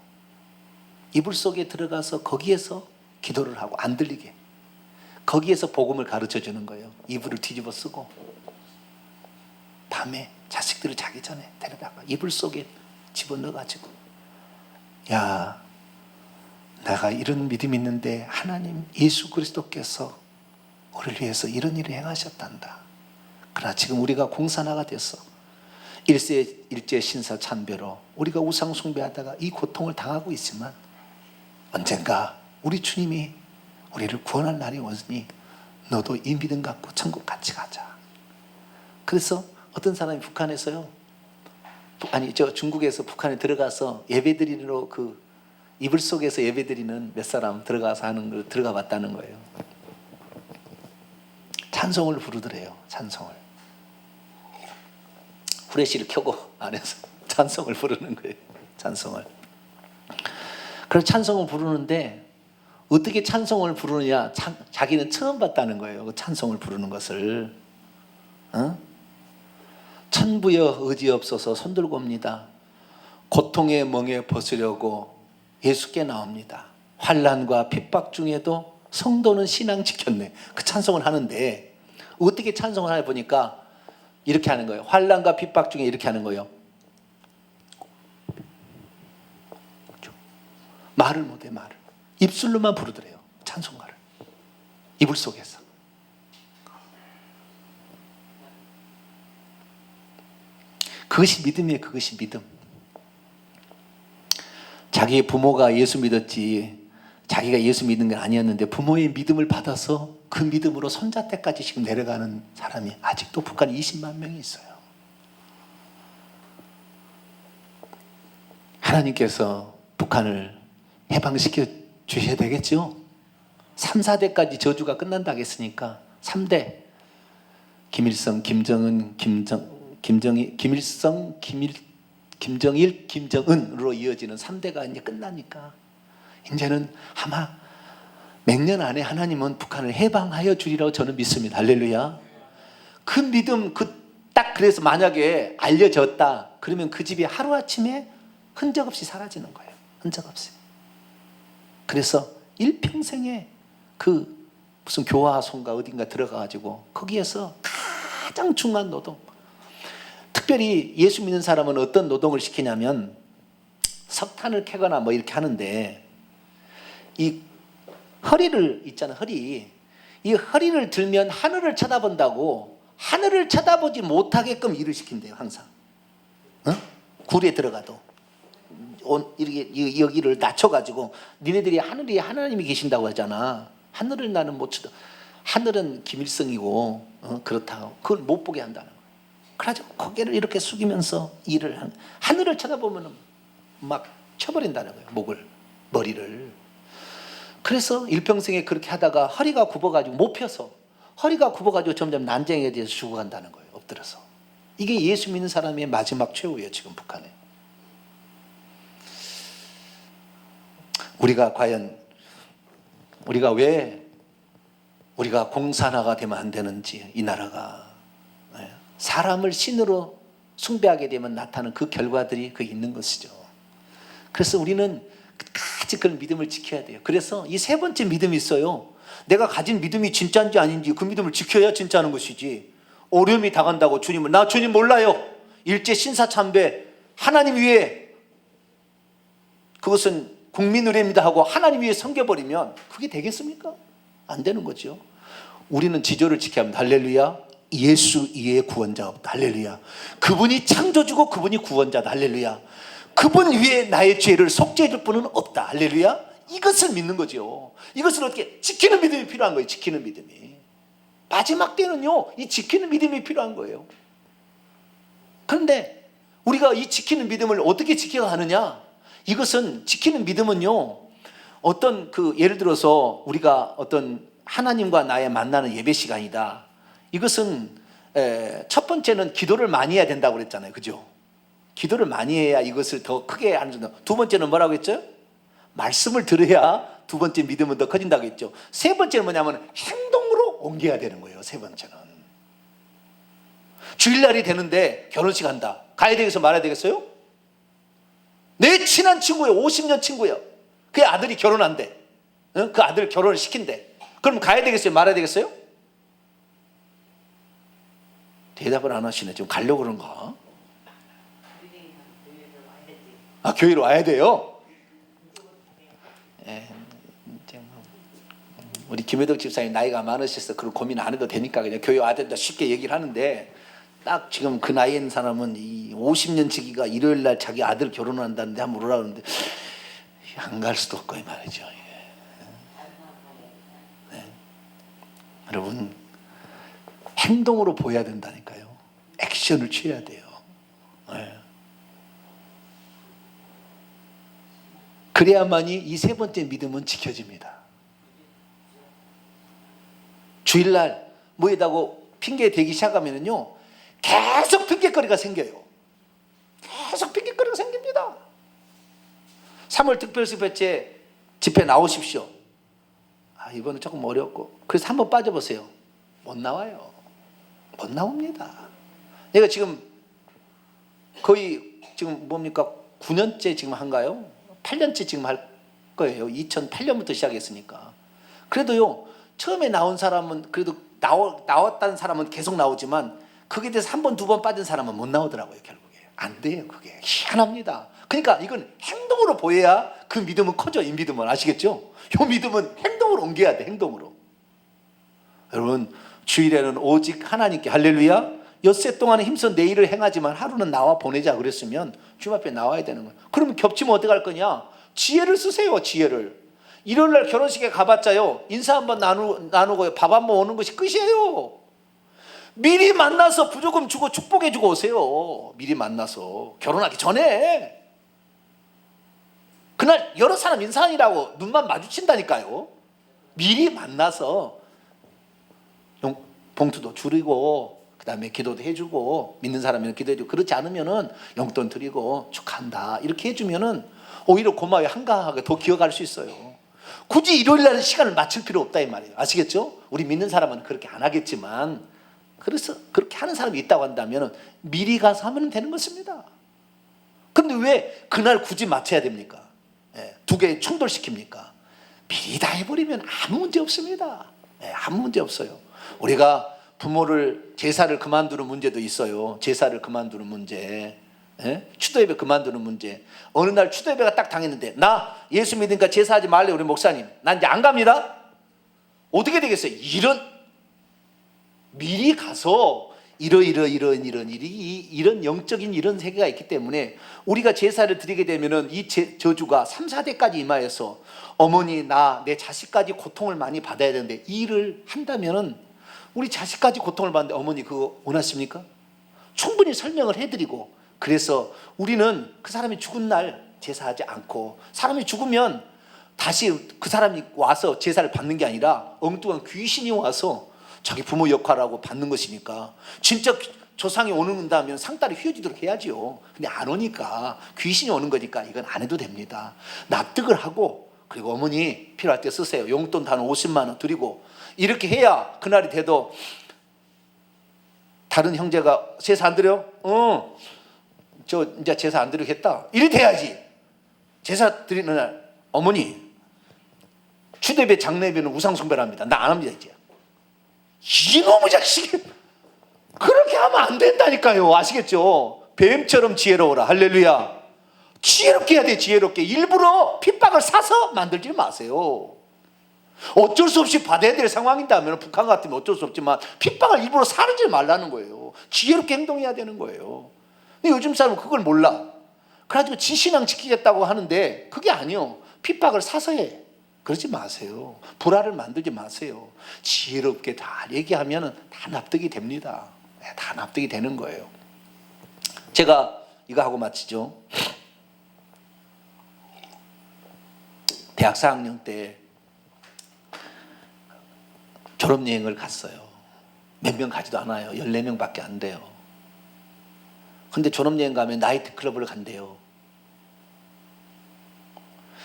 거기에서 기도를 하고 안 들리게, 거기에서 복음을 가르쳐 주는 거예요. 이불을 뒤집어 쓰고 밤에 자식들을 자기 전에 데려다가 이불 속에 집어넣어가지고, 야, 내가 이런 믿음이 있는데 하나님 예수 그리스도께서 우리를 위해서 이런 일을 행하셨단다. 그러나 지금 우리가 공산화가 됐어. 일제 신사 찬배로 우리가 우상 숭배하다가 이 고통을 당하고 있지만 언젠가 우리 주님이 우리를 구원할 날이 오니 너도 이 믿음 갖고 천국 같이 가자. 그래서 어떤 사람이 북한에서요, 중국에서 북한에 들어가서 예배드리러 그 이불 속에서 예배드리는 몇 사람 들어가서 하는 걸 들어가 봤다는 거예요. 찬송을 부르더래요. 찬송을 후레쉬를 켜고 안에서 찬송을 부르는 거예요. 찬송을. 그래서 찬송을 부르는데 어떻게 찬송을 부르느냐, 자기는 처음 봤다는 거예요. 그 찬송을 부르는 것을. 천부여 의지없어서 손들고 옵니다. 고통의 멍에 벗으려고 예수께 나옵니다. 환난과 핍박 중에도 성도는 신앙 지켰네. 그 찬송을 하는데 어떻게 찬송을 하냐 보니까 이렇게 하는 거예요. 환난과 핍박 중에 이렇게 하는 거예요. 말을 못해. 말을 입술로만 부르더래요. 찬송가를 이불 속에서. 그것이 믿음이에요. 그것이 믿음. 자기 부모가 예수 믿었지 자기가 예수 믿는 건 아니었는데 부모의 믿음을 받아서 그 믿음으로 손자 때까지 지금 내려가는 사람이 아직도 북한에 20만 명이 있어요. 하나님께서 북한을 해방시켜 주셔야 되겠죠. 3, 4대까지 저주가 끝난다고 했으니까 3대 김일성, 김정은, 김정일, 김정은으로 이어지는 3대가 이제 끝나니까 이제는 아마 몇 년 안에 하나님은 북한을 해방하여 주리라고 저는 믿습니다. 할렐루야. 그 믿음, 딱 그래서 만약에 알려졌다 그러면 그 집이 하루아침에 흔적 없이 사라지는 거예요. 흔적 없이. 그래서 일평생에 그 무슨 교화소인가 어딘가 들어가가지고 거기에서 가장 중요한 노동, 특별히 예수 믿는 사람은 어떤 노동을 시키냐면 석탄을 캐거나 뭐 이렇게 하는데 이 허리를 있잖아, 허리. 이 허리를 들면 하늘을 쳐다본다고 하늘을 쳐다보지 못하게끔 일을 시킨대요. 항상 굴에 들어가도 이렇게 여기를 낮춰가지고 니네들이 하늘이 하나님이 계신다고 하잖아. 하늘을 나는 못 쳐다. 하늘은 김일성이고 그렇다고 그걸 못 보게 한다는 거예요. 그래가지고 고개를 이렇게 숙이면서 일을 하는, 하늘을 쳐다보면 막 쳐버린다는 거예요. 머리를. 그래서 일평생에 그렇게 하다가 허리가 굽어가지고 못 펴서 허리가 굽어가지고 점점 난쟁이에 대해서 죽어간다는 거예요. 엎드려서. 이게 예수 믿는 사람의 마지막 최후예요. 지금 북한에. 우리가 과연 우리가 공산화가 되면 안 되는지, 이 나라가 사람을 신으로 숭배하게 되면 나타나는 그 결과들이 그 있는 것이죠. 그래서 우리는 끝까지 그런 믿음을 지켜야 돼요. 그래서 이 세 번째 믿음이 있어요. 내가 가진 믿음이 진짜인지 아닌지 그 믿음을 지켜야 진짜는 것이지. 어려움이 당한다고 주님을, 나 주님 몰라요, 일제 신사참배 하나님 위에 그것은 국민 의례입니다 하고 하나님 위에 섬겨버리면 그게 되겠습니까? 안 되는 거죠. 우리는 지조를 지켜야 합니다. 할렐루야. 예수 이외에 구원자 없다. 할렐루야. 그분이 창조주고 그분이 구원자다. 할렐루야. 그분 위에 나의 죄를 속죄해 줄 분은 없다. 할렐루야. 이것을 믿는 거죠. 이것을 어떻게 지키는 믿음이 필요한 거예요. 지키는 믿음이. 마지막 때는요, 이 지키는 믿음이 필요한 거예요. 그런데 우리가 이 지키는 믿음을 어떻게 지켜가느냐? 이것은 지키는 믿음은요, 어떤 예를 들어서 우리가 어떤 하나님과 나의 만나는 예배 시간이다. 이것은 첫 번째는 기도를 많이 해야 된다고 그랬잖아요. 그죠? 기도를 많이 해야 이것을 더 크게 하는 중. 두 번째는 뭐라고 했죠? 말씀을 들어야 두 번째 믿음은 더 커진다고 했죠. 세 번째는 뭐냐면 행동으로 옮겨야 되는 거예요. 세 번째는 주일날이 되는데 결혼식 한다. 가야 되겠어 말아야 되겠어요? 내 친한 친구예요. 50년 친구예요. 그 아들이 결혼한대. 그 아들 결혼을 시킨대. 그럼 가야 되겠어요 말아야 되겠어요? 대답을 안 하시네. 지금 가려고 그런가? 교회로 와야 돼요? 우리 김혜덕 집사님 나이가 많으셔서 그런 고민 안 해도 되니까 그냥 교회 와야 된다 쉽게 얘기를 하는데, 딱 지금 그 나이에 있는 사람은 이 50년 지기가 일요일 날 자기 아들 결혼한다는데 한번 오라 그러는데 안 갈 수도 없고 이 말이죠. 네. 여러분 행동으로 보여야 된다니까요. 액션을 취해야 돼요. 네. 그래야만이 이 세 번째 믿음은 지켜집니다. 주일날 뭐에다고 핑계 대기 시작하면요 계속 핑계거리가 생겨요. 계속 핑계거리가 생깁니다. 3월 특별집회 집회 나오십시오. 이번은 조금 어렵고. 그래서 한번 빠져보세요. 못 나와요. 못 나옵니다. 내가 지금 거의 지금 뭡니까 9년째 지금 한가요? 8년째 지금 할 거예요. 2008년부터 시작했으니까. 그래도요 처음에 나온 사람은 그래도 나왔다는 사람은 계속 나오지만 거기에 대해서 한 번, 두 번 빠진 사람은 못 나오더라고요. 결국에 안 돼요. 그게 희한합니다. 그러니까 이건 행동으로 보여야 그 믿음은 커져. 이 믿음은 아시겠죠? 이 믿음은 행동으로 옮겨야 돼. 행동으로. 여러분 주일에는 오직 하나님께 할렐루야 엿새 동안에 힘써 내일을 행하지만 하루는 나와 보내자 그랬으면 주님 앞에 나와야 되는 거예요. 그러면 겹치면 어떻게 할 거냐? 지혜를 쓰세요. 지혜를. 일요일날 결혼식에 가봤자요 인사 한번 나누고 밥 한번 오는 것이 끝이에요. 미리 만나서 부조금 주고 축복해 주고 오세요. 미리 만나서 결혼하기 전에. 그날 여러 사람 인사하느라고 눈만 마주친다니까요. 미리 만나서 봉투도 줄이고 그 다음에 기도도 해주고 믿는 사람이면 기도해주고 그렇지 않으면은 용돈 드리고 축하한다 이렇게 해주면은 오히려 고마워요. 한가하게 더 기억할 수 있어요. 굳이 일요일날 시간을 맞출 필요 없다 이 말이에요. 아시겠죠? 우리 믿는 사람은 그렇게 안 하겠지만 그래서 그렇게 하는 사람이 있다고 한다면 미리 가서 하면 되는 것입니다. 그런데 왜 그날 굳이 맞춰야 됩니까? 두 개 충돌시킵니까? 미리 다 해버리면 아무 문제 없습니다. 아무 문제 없어요. 우리가 부모를 제사를 그만두는 문제도 있어요. 제사를 그만두는 문제, 추도예배 그만두는 문제. 어느 날 추도예배가 딱 당했는데 나 예수 믿으니까 제사하지 말래 우리 목사님. 난 이제 안 갑니다. 어떻게 되겠어요? 미리 가서 이런 영적인 이런 세계가 있기 때문에 우리가 제사를 드리게 되면은 이 저주가 3, 4대까지 임하여서 어머니 내 자식까지 고통을 많이 받아야 되는데 이 일을 한다면은 우리 자식까지 고통을 받는데 어머니 그거 원하십니까? 충분히 설명을 해드리고 그래서 우리는 그 사람이 죽은 날 제사하지 않고 사람이 죽으면 다시 그 사람이 와서 제사를 받는 게 아니라 엉뚱한 귀신이 와서 자기 부모 역할하고 받는 것이니까 진짜 조상이 오는다면 상다리 휘어지도록 해야지요. 근데 안 오니까 귀신이 오는 거니까 이건 안 해도 됩니다. 납득을 하고 그리고 어머니 필요할 때 쓰세요. 용돈 단 50만 원 드리고 이렇게 해야 그날이 돼도 다른 형제가 제사 안 드려? 저 이제 제사 안 드리겠다. 이래 돼야지. 제사 드리는 날 어머니 추대배 장례배는 우상숭배랍니다. 나 안 합니다 이제. 이놈의 자식이 그렇게 하면 안 된다니까요. 아시겠죠? 뱀처럼 지혜로워라. 할렐루야. 지혜롭게 해야 돼. 지혜롭게. 일부러 핍박을 사서 만들지 마세요. 어쩔 수 없이 받아야 될 상황인다면 북한 같으면 어쩔 수 없지만 핍박을 일부러 사르지 말라는 거예요. 지혜롭게 행동해야 되는 거예요. 근데 요즘 사람은 그걸 몰라. 그래가지고 진신앙 지키겠다고 하는데 그게 아니요. 핍박을 사서 해. 그러지 마세요. 불화를 만들지 마세요. 지혜롭게 다 얘기하면 다 납득이 됩니다. 다 납득이 되는 거예요. 제가 이거 하고 마치죠. 대학 4학년 때 졸업여행을 갔어요. 몇 명 가지도 않아요. 14명밖에 안 돼요. 근데 졸업여행 가면 나이트클럽을 간대요.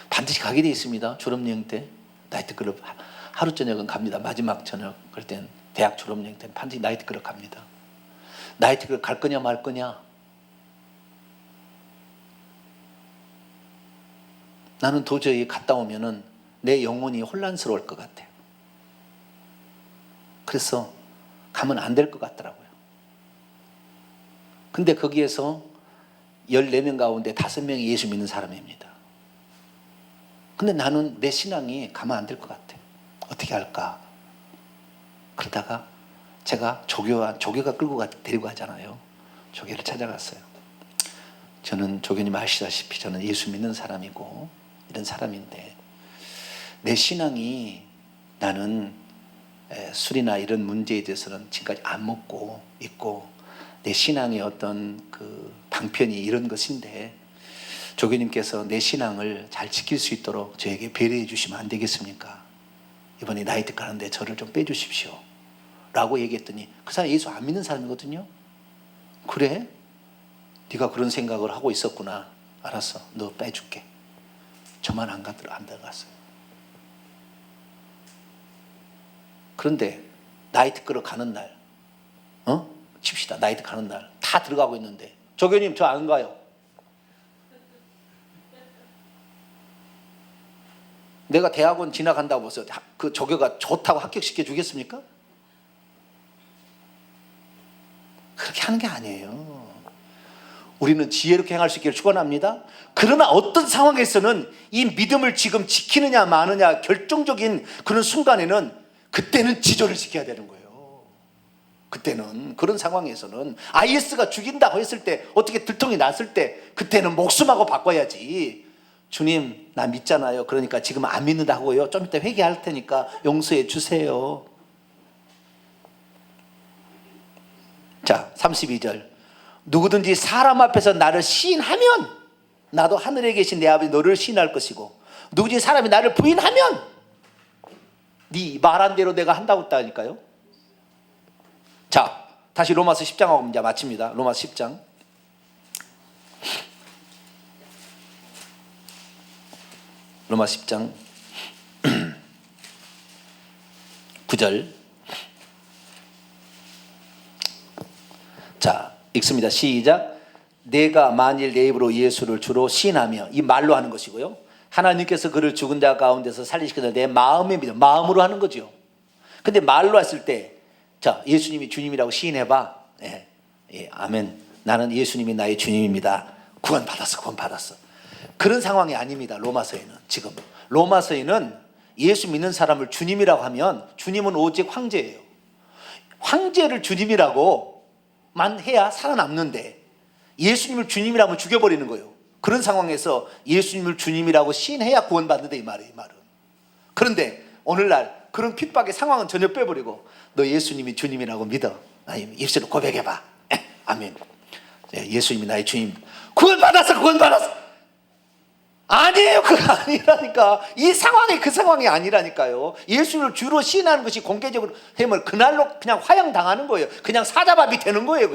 반드시 가게 돼 있습니다. 졸업여행 때 나이트클럽 하루 저녁은 갑니다. 마지막 저녁 그럴 땐 대학 졸업여행 때는 반드시 나이트클럽 갑니다. 나이트클럽 갈 거냐 말 거냐. 나는 도저히 갔다 오면은 내 영혼이 혼란스러울 것 같아요. 그래서 가면 안 될 것 같더라고요. 근데 거기에서 14명 가운데 5명이 예수 믿는 사람입니다. 근데 나는 내 신앙이 가면 안 될 것 같아. 어떻게 할까? 그러다가 제가 조교가 데리고 가잖아요. 조교를 찾아갔어요. 저는 조교님 아시다시피 저는 예수 믿는 사람이고 이런 사람인데 내 신앙이 나는 술이나 이런 문제에 대해서는 지금까지 안 먹고 있고 내 신앙의 어떤 그 방편이 이런 것인데 조교님께서 내 신앙을 잘 지킬 수 있도록 저에게 배려해 주시면 안 되겠습니까? 이번에 나이트 가는데 저를 좀 빼주십시오 라고 얘기했더니 그 사람 예수 안 믿는 사람이거든요. 그래? 네가 그런 생각을 하고 있었구나. 알았어, 너 빼줄게. 저만 안 들어갔어요. 그런데 나이트 끌어 가는 날, 칩시다. 나이트 가는 날 다 들어가고 있는데 조교님 저 안 가요. 내가 대학원 지나간다고 해서 그 조교가 좋다고 합격시켜 주겠습니까? 그렇게 하는 게 아니에요. 우리는 지혜롭게 행할 수 있기를 축원합니다. 그러나 어떤 상황에서는 이 믿음을 지금 지키느냐 마느냐 결정적인 그런 순간에는 그때는 지조를 지켜야 되는 거예요. 그때는 그런 상황에서는 IS가 죽인다고 했을 때 어떻게 들통이 났을 때 그때는 목숨하고 바꿔야지. 주님 나 믿잖아요. 그러니까 지금 안 믿는다고요. 좀 이따 회개할 테니까 용서해 주세요. 자 32절 누구든지 사람 앞에서 나를 시인하면 나도 하늘에 계신 내 아버지 너를 시인할 것이고 누구든지 사람이 나를 부인하면 네 말한 대로 내가 한다고 했다니까요. 자 다시 로마서 10장하고 이제 마칩니다. 로마서 10장 로마서 10장 9절 자 읽습니다. 시작. 내가 만일 내 입으로 예수를 주로 시인하며 이 말로 하는 것이고요. 하나님께서 그를 죽은 자 가운데서 살리시거든 내 마음에 믿어 마음으로 하는 거죠. 근데 말로 했을 때 자 예수님이 주님이라고 시인해봐. 아멘. 나는 예수님이 나의 주님입니다. 구원받았어. 그런 상황이 아닙니다. 로마서에는 지금 로마서에는 예수 믿는 사람을 주님이라고 하면 주님은 오직 황제예요. 황제를 주님이라고만 해야 살아남는데 예수님을 주님이라면 죽여버리는 거예요. 그런 상황에서 예수님을 주님이라고 시인해야 구원받는다 이 말이에요. 이 말은. 그런데 오늘날 그런 핍박의 상황은 전혀 빼버리고 너 예수님이 주님이라고 믿어. 아니 입술로 고백해봐. 아멘. 예수님이 나의 주님. 구원받았어. 아니에요. 그거 아니라니까. 이 상황이 그 상황이 아니라니까요. 예수를 주로 시인하는 것이 공개적으로 하면 그날로 그냥 화형당하는 거예요. 그냥 사자밥이 되는 거예요.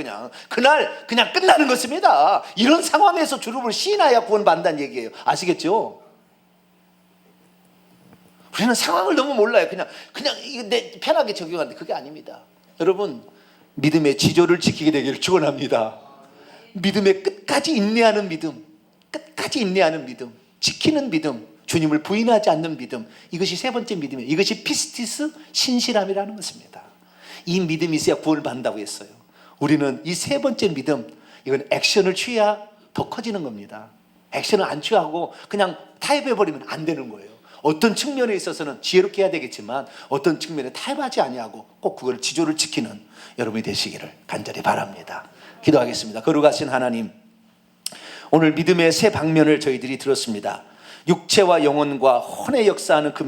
그날 그냥 끝나는 것입니다. 이런 상황에서 주를 시인해야 구원받는다는 얘기예요. 아시겠죠? 우리는 상황을 너무 몰라요. 그냥 내 편하게 적용하는데 그게 아닙니다. 여러분 믿음의 지조를 지키게 되기를 축원합니다. 믿음의 끝까지 인내하는 믿음, 지키는 믿음, 주님을 부인하지 않는 믿음, 이것이 세 번째 믿음이에요. 이것이 피스티스 신실함이라는 것입니다. 이 믿음이 있어야 구원을 받는다고 했어요. 우리는 이 세 번째 믿음, 이건 액션을 취해야 더 커지는 겁니다. 액션을 안 취하고 그냥 타협해버리면 안 되는 거예요. 어떤 측면에 있어서는 지혜롭게 해야 되겠지만 어떤 측면에 타협하지 아니하고 꼭 그걸 지조를 지키는 여러분이 되시기를 간절히 바랍니다. 기도하겠습니다. 거룩하신 하나님, 오늘 믿음의 세 방면을 저희들이 들었습니다. 육체와 영혼과 혼의 역사하는 그